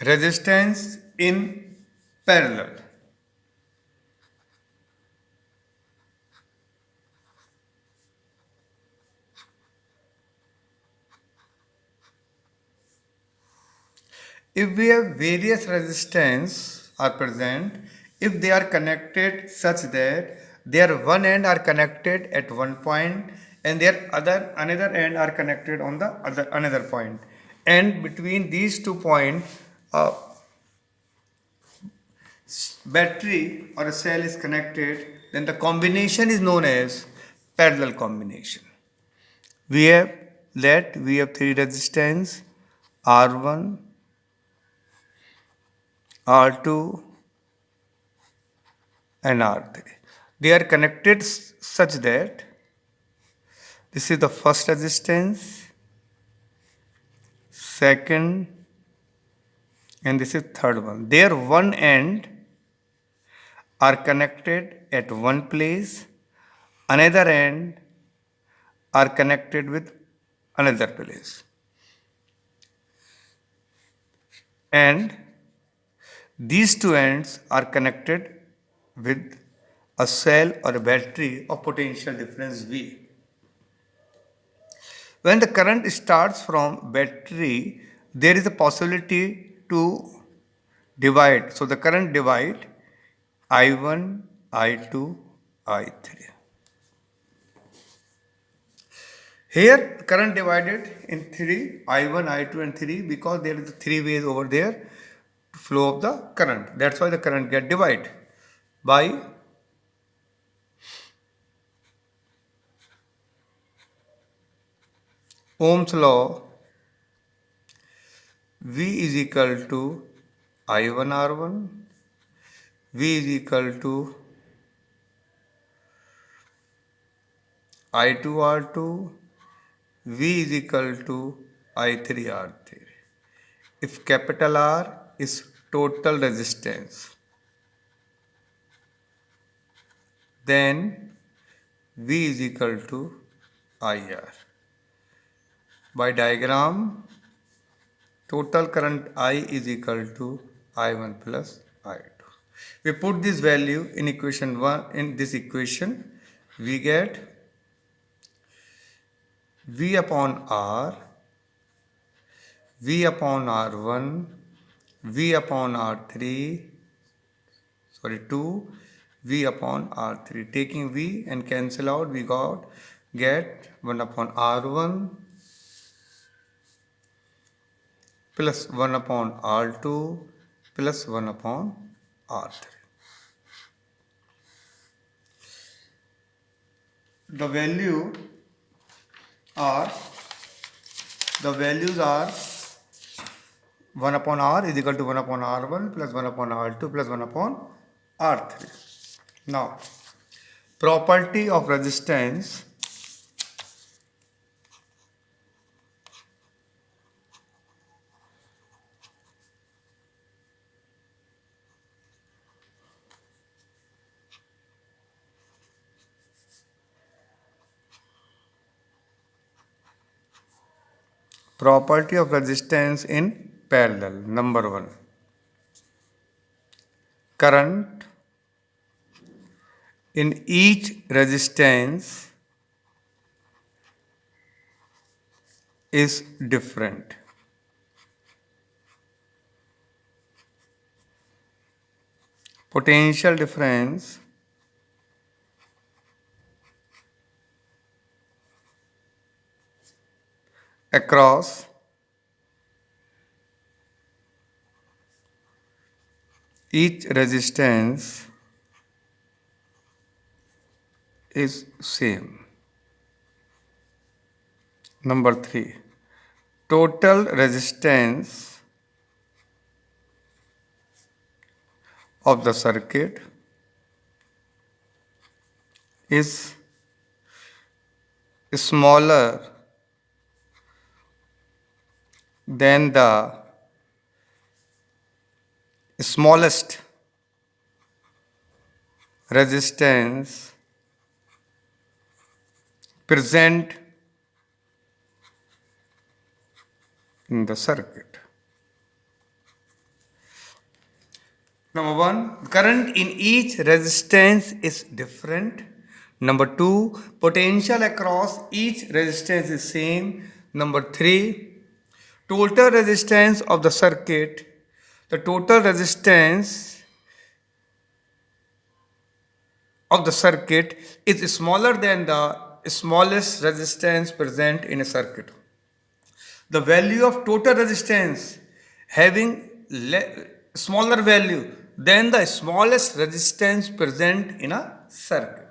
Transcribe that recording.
resistance in parallel. If we have various resistance are present, if they are connected such that their one end are connected at one point and their other another end are connected on the other another point, and between these 2 points a battery or a cell is connected, then the combination is known as parallel combination. We have three resistance R1, R2 and R3. They are connected such that this is the first resistance, second, and this is third one. Their one end are connected at one place, another end are connected with another place. And these two ends are connected with a cell or a battery of potential difference V. When the current starts from battery, there is a possibility to divide. So the current divide I1, I2, I3. Here current divided in three, I1, I2 and 3 because there is three ways over there to flow of the current. That's why the current get divided by Ohm's law. V is equal to I1 R1, V is equal to I2 R2, V is equal to I3 R3. If capital R is total resistance, then V is equal to IR. By diagram, total current I is equal to I1 plus I2. We put this value in equation 1. In this equation, we get V upon R, V upon R1, V upon R3, 2, V upon R3. Taking V and cancel out, we get 1 upon R1 plus 1 upon R2 plus 1 upon R3. The value are the values are 1 upon R is equal to 1 upon R1 plus 1 upon R2 plus 1 upon R3. Now, property of resistance. Property of resistance in parallel. Number 1. Current in each resistance is different. Potential difference across each resistance is same. Number 3. Total resistance of the circuit is smaller than the smallest resistance present in the circuit. Number one, current in each resistance is different. Number two, potential across each resistance is same. Number three, total resistance of the circuit. The total resistance of the circuit is smaller than the smallest resistance present in a circuit. The value of total resistance having smaller value than the smallest resistance present in a circuit.